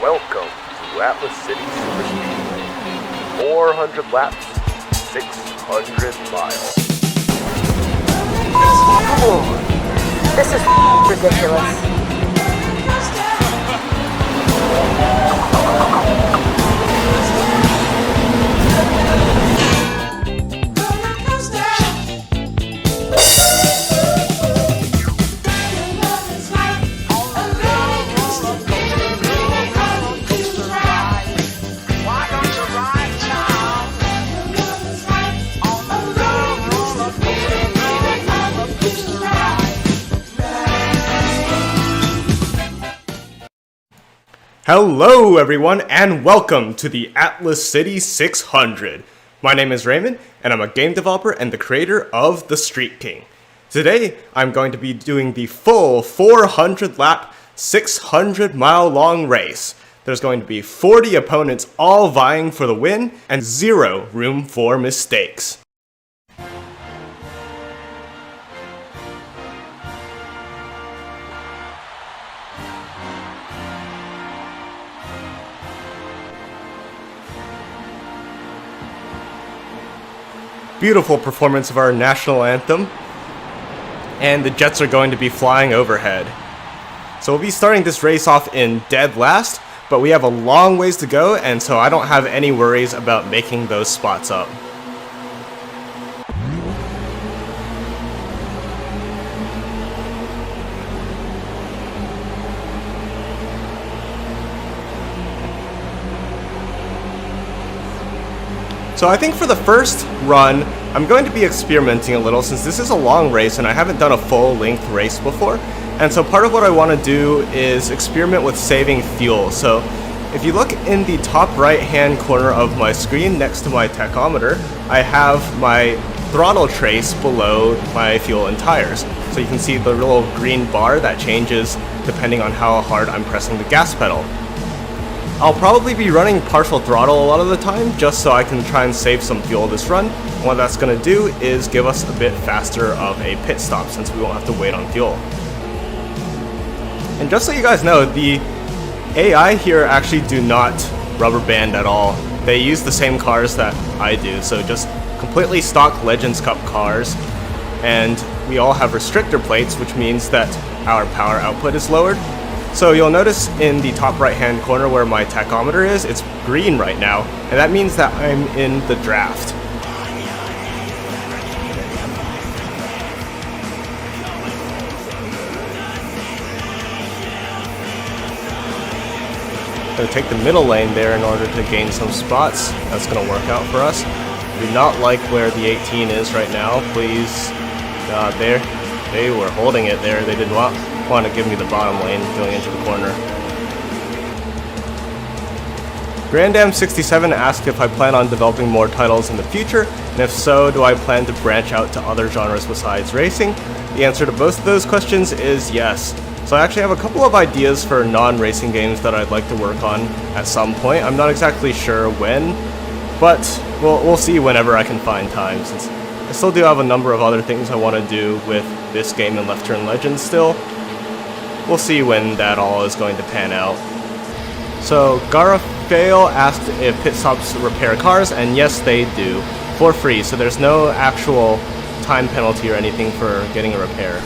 Welcome to Atlas City Superspeedway. 400 laps, 600 miles. This is ridiculous. Hello everyone and welcome to the Atlas City 600. My name is Raymond and I'm a game developer and the creator of The Street King. Today I'm going to be doing the full 400 lap 600 mile long race. There's going to be 40 opponents all vying for the win and zero room for mistakes. Beautiful performance of our national anthem, and the jets are going to be flying overhead. So we'll be starting this race off in dead last, but we have a long ways to go, and so I don't have any worries about making those spots up. So I think for the first run, I'm going to be experimenting a little since this is a long race and I haven't done a full-length race before. And so part of what I want to do is experiment with saving fuel. So if you look in the top right-hand corner of my screen next to my tachometer, I have my throttle trace below my fuel and tires. So you can see the little green bar that changes depending on how hard I'm pressing the gas pedal. I'll probably be running partial throttle a lot of the time just so I can try and save some fuel this run. What that's going to do is give us a bit faster of a pit stop since we won't have to wait on fuel. And just so you guys know, the AI here actually do not rubber band at all. They use the same cars that I do, so just completely stock Legends Cup cars. And we all have restrictor plates, which means that our power output is lowered. So you'll notice in the top right hand corner where my tachometer is, it's green right now, and that means that I'm in the draft. I'm going to take the middle lane there in order to gain some spots. That's going to work out for us. I do not like where the 18 is right now. Please, there. They were holding it there. They did not want to give me the bottom lane going into the corner. GrandAM67 asked if I plan on developing more titles in the future, and if so, do I plan to branch out to other genres besides racing? The answer to both of those questions is yes. So I actually have a couple of ideas for non-racing games that I'd like to work on at some point. I'm not exactly sure when, but we'll see whenever I can find time, since I still do have a number of other things I want to do with this game and Left Turn Legends still. We'll see when that all is going to pan out. So Garafael asked if pit stops repair cars, and yes they do, for free, so there's no actual time penalty or anything for getting a repair.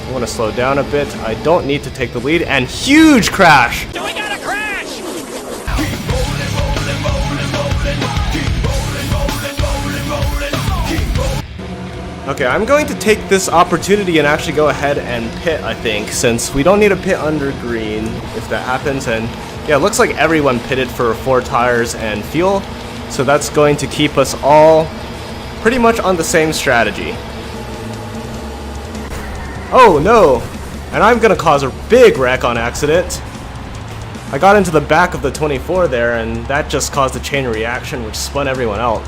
I want to slow down a bit. I don't need to take the lead, and huge crash! We got a crash! Okay, I'm going to take this opportunity and actually go ahead and pit, I think, since we don't need a pit under green if that happens. And yeah, it looks like everyone pitted for 4 tires and fuel, so that's going to keep us all pretty much on the same strategy. Oh no! And I'm gonna cause a big wreck on accident. I got into the back of the 24 there, and that just caused a chain reaction which spun everyone out.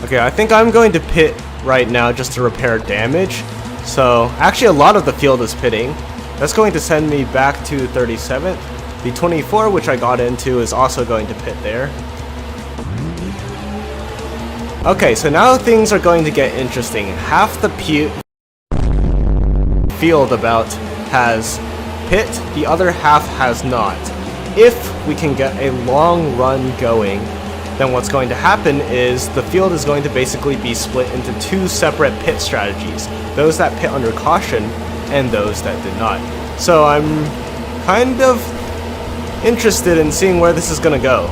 Okay, I think I'm going to pit right now just to repair damage. So, actually a lot of the field is pitting. That's going to send me back to 37th. The 24, which I got into, is also going to pit there. Okay, so now things are going to get interesting. Half the field about has pit, the other half has not. If we can get a long run going, then what's going to happen is the field is going to basically be split into two separate pit strategies. Those that pit under caution and those that did not. So I'm kind of interested in seeing where this is going to go.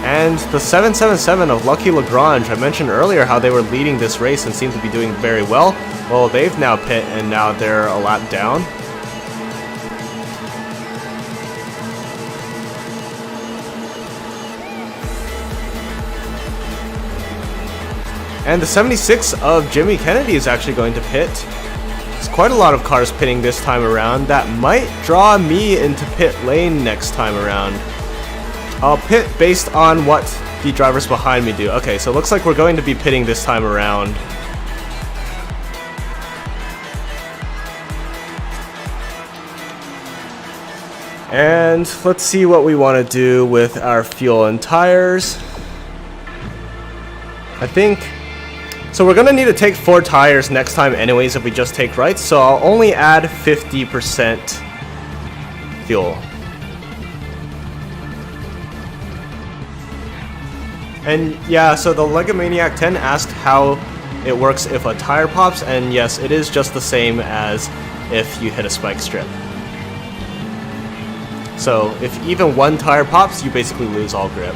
And the 777 of Lucky Lagrange, I mentioned earlier how they were leading this race and seemed to be doing very well. Well, they've now pit and now they're a lap down. And the 76 of Jimmy Kennedy is actually going to pit. There's quite a lot of cars pitting this time around. That might draw me into pit lane next time around. I'll pit based on what the drivers behind me do. Okay, so it looks like we're going to be pitting this time around. And let's see what we want to do with our fuel and tires. I think... So we're going to need to take 4 tires next time anyways if we just take rights, so I'll only add 50% fuel. And yeah, so the Legomaniac10 asked how it works if a tire pops, and yes, it is just the same as if you hit a spike strip. So if even one tire pops, you basically lose all grip.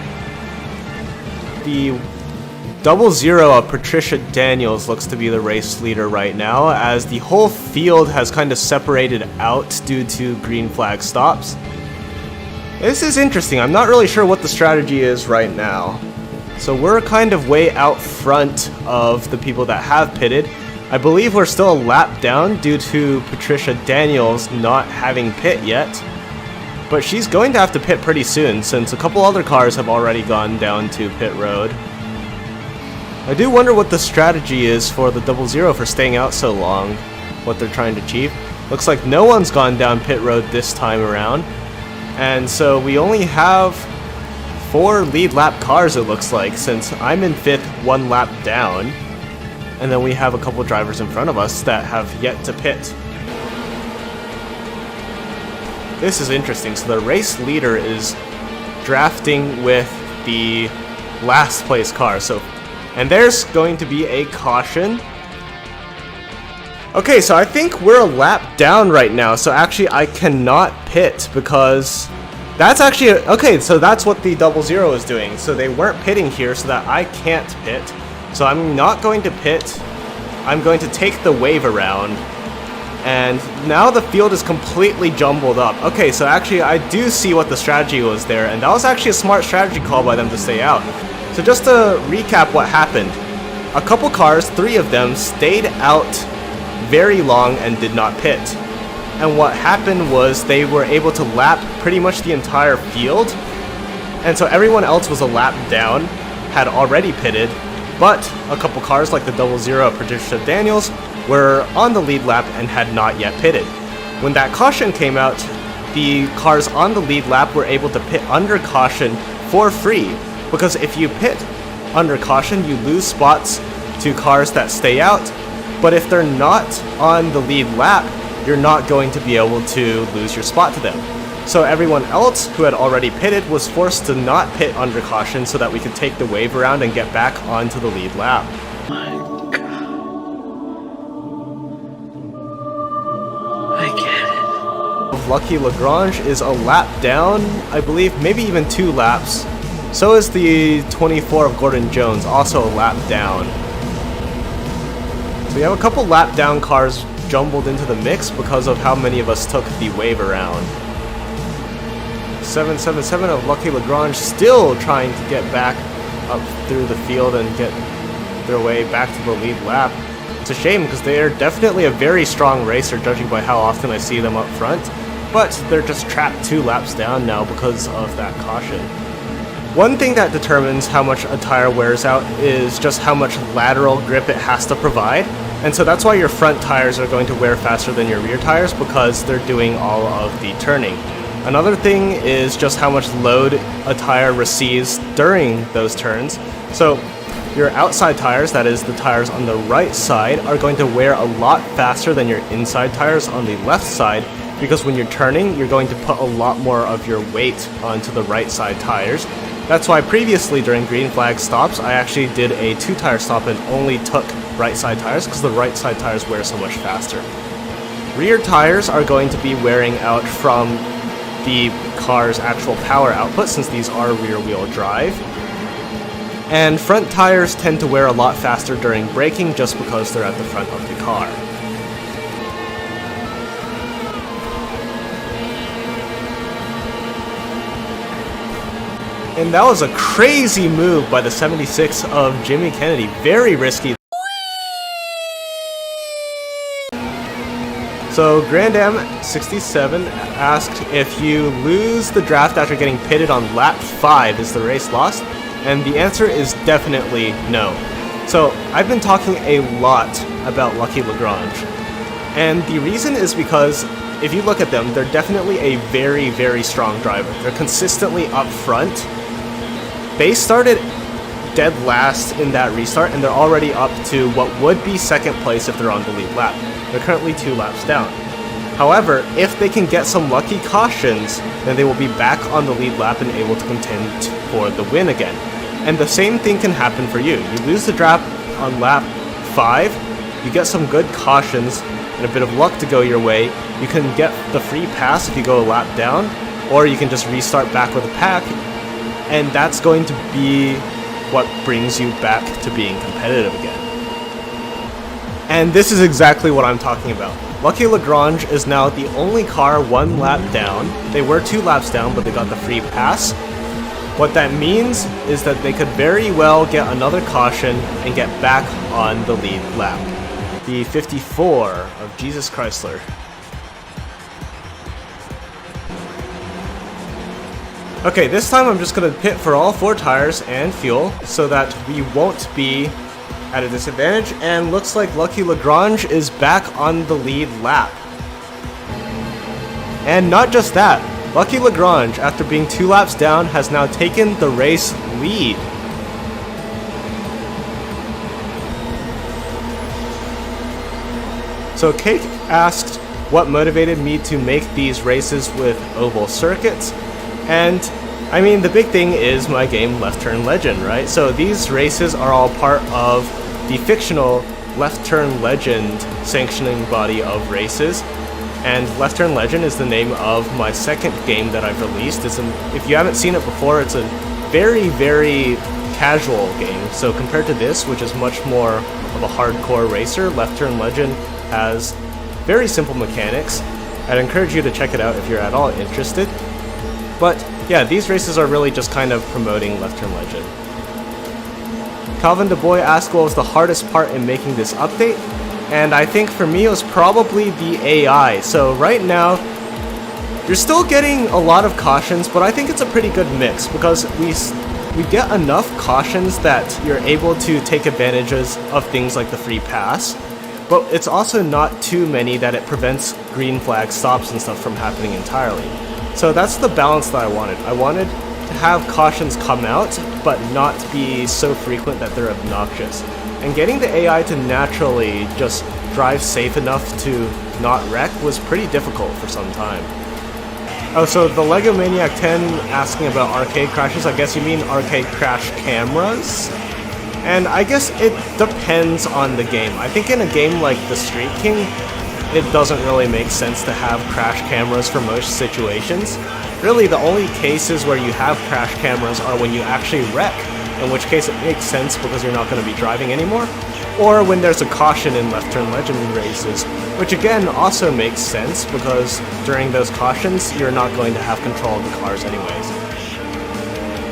The 00 of Patricia Daniels looks to be the race leader right now, as the whole field has kind of separated out due to green flag stops. This is interesting. I'm not really sure what the strategy is right now. So we're kind of way out front of the people that have pitted. I believe we're still a lap down due to Patricia Daniels not having pit yet. But she's going to have to pit pretty soon, since a couple other cars have already gone down to pit road. I do wonder what the strategy is for the 00 for staying out so long, what they're trying to achieve. Looks like no one's gone down pit road this time around, and so we only have 4 lead lap cars, it looks like, since I'm in 5th, 1 lap down, and then we have a couple drivers in front of us that have yet to pit. This is interesting. So the race leader is drafting with the last place car, and there's going to be a caution. Okay, so I think we're a lap down right now, so actually I cannot pit because that's actually okay, so that's what the 00 is doing. So they weren't pitting here so that I can't pit. So I'm not going to pit. I'm going to take the wave around. And now the field is completely jumbled up. Okay, so actually I do see what the strategy was there, and that was actually a smart strategy call by them to stay out. So just to recap what happened, a couple cars, 3 of them, stayed out very long and did not pit. And what happened was they were able to lap pretty much the entire field, and so everyone else was a lap down, had already pitted, but a couple cars like the 00 Patricia Daniels were on the lead lap and had not yet pitted. When that caution came out, the cars on the lead lap were able to pit under caution for free, because if you pit under caution, you lose spots to cars that stay out, but if they're not on the lead lap, you're not going to be able to lose your spot to them. So everyone else who had already pitted was forced to not pit under caution so that we could take the wave around and get back onto the lead lap. Lucky Lagrange is a lap down, I believe, maybe even 2 laps. So is the 24 of Gordon Jones, also a lap down. So we have a couple lap down cars jumbled into the mix because of how many of us took the wave around. 777 of Lucky Lagrange still trying to get back up through the field and get their way back to the lead lap. It's a shame because they are definitely a very strong racer, judging by how often I see them up front. But they're just trapped 2 laps down now because of that caution. One thing that determines how much a tire wears out is just how much lateral grip it has to provide. And so that's why your front tires are going to wear faster than your rear tires, because they're doing all of the turning. Another thing is just how much load a tire receives during those turns. So Your outside tires, that is the tires on the right side, are going to wear a lot faster than your inside tires on the left side, because when you're turning, you're going to put a lot more of your weight onto the right side tires. That's why previously during green flag stops, I actually did a 2-tire stop and only took right side tires because the right side tires wear so much faster. Rear tires are going to be wearing out from the car's actual power output, since these are rear wheel drive. And front tires tend to wear a lot faster during braking just because they're at the front of the car. And that was a crazy move by the 76 of Jimmy Kennedy. Very risky. So GrandAM67 asked if you lose the draft after getting pitted on lap 5, is the race lost? And the answer is definitely no. So I've been talking a lot about Lucky Lagrange. And the reason is because if you look at them, they're definitely a very, very strong driver. They're consistently up front. They started dead last in that restart, and they're already up to what would be second place if they're on the lead lap. They're currently 2 laps down. However, if they can get some lucky cautions, then they will be back on the lead lap and able to contend for the win again. And the same thing can happen for you. You lose the draft on lap 5, you get some good cautions and a bit of luck to go your way, you can get the free pass if you go a lap down, or you can just restart back with a pack, and that's going to be what brings you back to being competitive again. And this is exactly what I'm talking about. Lucky Lagrange is now the only car 1 lap down. They were 2 laps down, but they got the free pass. What that means is that they could very well get another caution and get back on the lead lap. The 54 of Jesus Chrysler. Okay, this time I'm just going to pit for all 4 tires and fuel so that we won't be at a disadvantage, and looks like Lucky Lagrange is back on the lead lap. And not just that, Lucky Lagrange, after being 2 laps down, has now taken the race lead. So Cake asked what motivated me to make these races with oval circuits, and I mean, the big thing is my game Left Turn Legend, right? So these races are all part of the fictional Left Turn Legend sanctioning body of races. And Left Turn Legend is the name of my second game that I've released. If you haven't seen it before, it's a very, very casual game. So compared to this, which is much more of a hardcore racer, Left Turn Legend has very simple mechanics. I'd encourage you to check it out if you're at all interested. But yeah, these races are really just kind of promoting Left Turn Legend. Calvin DeBoy asked what was the hardest part in making this update, and I think for me it was probably the AI. So right now, you're still getting a lot of cautions, but I think it's a pretty good mix because we get enough cautions that you're able to take advantages of things like the free pass, but it's also not too many that it prevents green flag stops and stuff from happening entirely. So that's the balance that I wanted. I wanted to have cautions come out, but not be so frequent that they're obnoxious. And getting the AI to naturally just drive safe enough to not wreck was pretty difficult for some time. Oh, so the TheLegomaniac10 asking about arcade crashes, I guess you mean arcade crash cameras? And I guess it depends on the game. I think in a game like The Street King, it doesn't really make sense to have crash cameras for most situations. Really, the only cases where you have crash cameras are when you actually wreck, in which case it makes sense because you're not going to be driving anymore, or when there's a caution in Left Turn Legend races, which again also makes sense because during those cautions you're not going to have control of the cars anyways.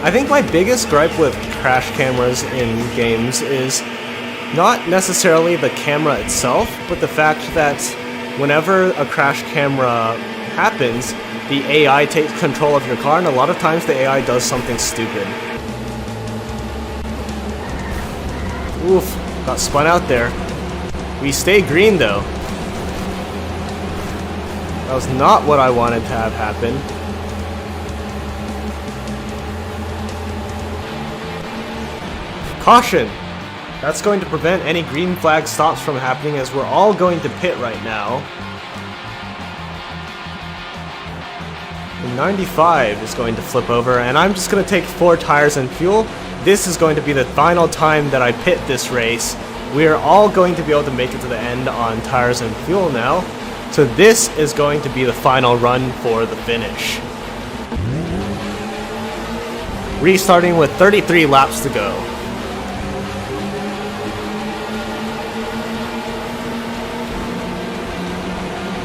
I think my biggest gripe with crash cameras in games is not necessarily the camera itself, but the fact that whenever a crash camera happens, the AI takes control of your car, and a lot of times the AI does something stupid. Oof, got spun out there. We stay green though. That was not what I wanted to have happen. Caution! That's going to prevent any green flag stops from happening as we're all going to pit right now. The 95 is going to flip over, and I'm just going to take 4 tires and fuel. This is going to be the final time that I pit this race. We are all going to be able to make it to the end on tires and fuel now. So this is going to be the final run for the finish. Restarting with 33 laps to go.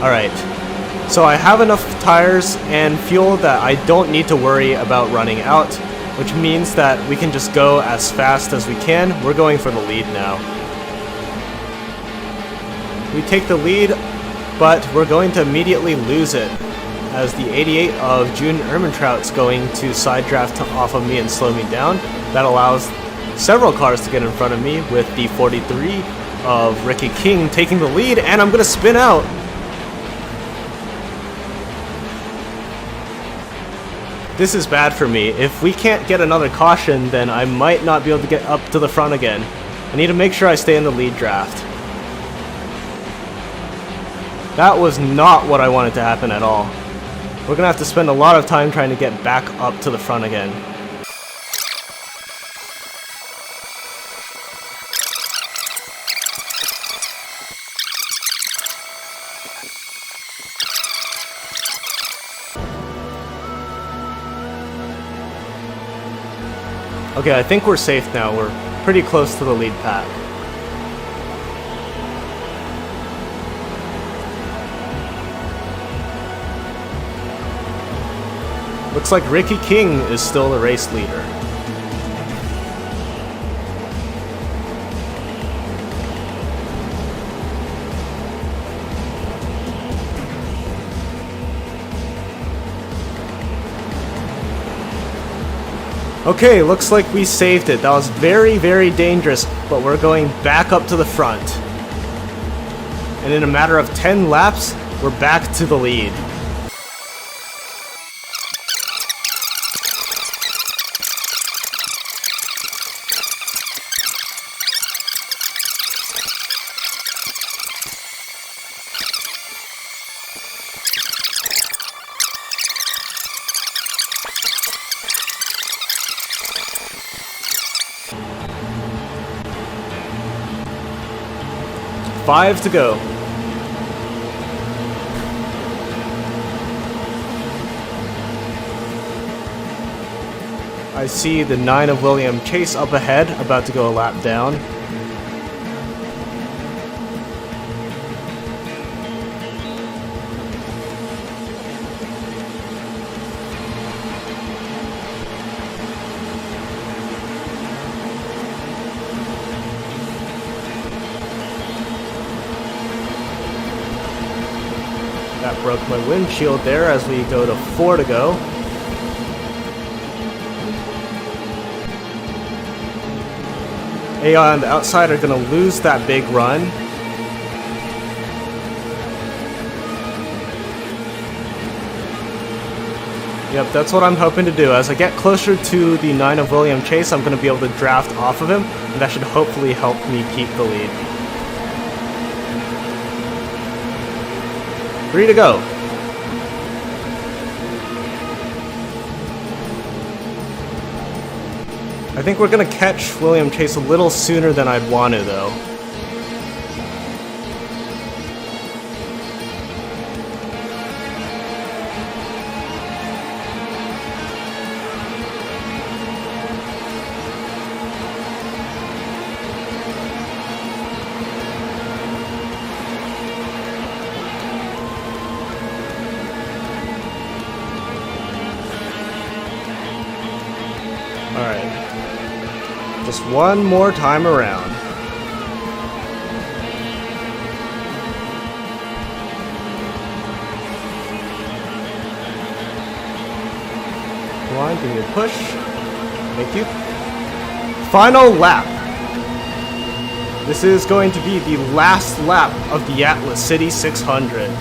Alright, so I have enough tires and fuel that I don't need to worry about running out, which means that we can just go as fast as we can. We're going for the lead now. We take the lead, but we're going to immediately lose it, as the 88 of June Ermintrout's going to side draft off of me and slow me down. That allows several cars to get in front of me, with the 43 of Ricky King taking the lead, and I'm going to spin out. This is bad for me. If we can't get another caution, then I might not be able to get up to the front again. I need to make sure I stay in the lead draft. That was not what I wanted to happen at all. We're gonna have to spend a lot of time trying to get back up to the front again. Okay, I think we're safe now. We're pretty close to the lead pack. Looks like Ricky King is still the race leader. Okay, looks like we saved it. That was very, very dangerous, but we're going back up to the front. And in a matter of 10 laps, we're back to the lead. Five to go. I see the 9 of William Chase up ahead, about to go a lap down. That broke my windshield there as we go to 4 to go. AI on the outside are going to lose that big run. Yep, that's what I'm hoping to do. As I get closer to the 9 of William Chase, I'm going to be able to draft off of him, and that should hopefully help me keep the lead. 3 to go. I think we're gonna catch William Chase a little sooner than I'd want to, though. Alright. Just one more time around. Come on, give me a push. Thank you. Final lap. This is going to be the last lap of the Atlas City 600.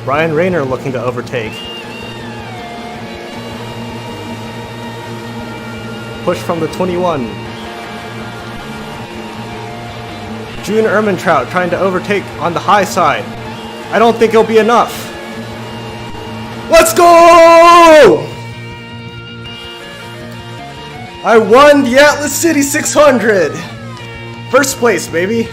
Brian Rayner looking to overtake. push from the 21. June Ermintrout trying to overtake on the high side. I don't think it'll be enough. Let's go! I won the Atlas City 600! First place, baby!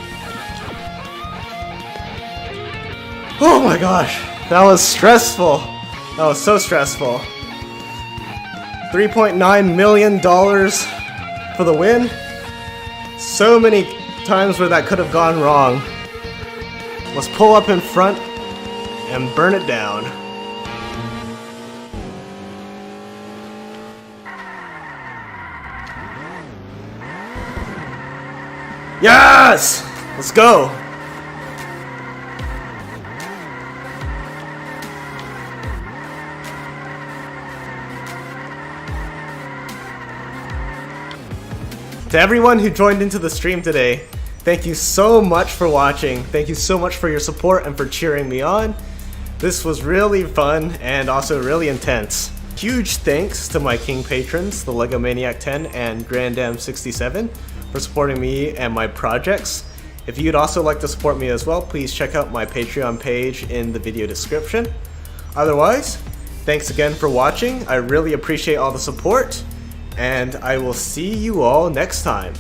Oh my gosh, that was stressful. That was so stressful. $3.9 million for the win. So many times where that could have gone wrong. Let's pull up in front and burn it down. Yes! Let's go! To everyone who joined into the stream today, thank you so much for watching. Thank you so much for your support and for cheering me on. This was really fun and also really intense. Huge thanks to my King patrons, TheLegomaniac10 and GrandAM67, for supporting me and my projects. If you'd also like to support me as well, please check out my Patreon page in the video description. Otherwise, thanks again for watching. I really appreciate all the support, and I will see you all next time.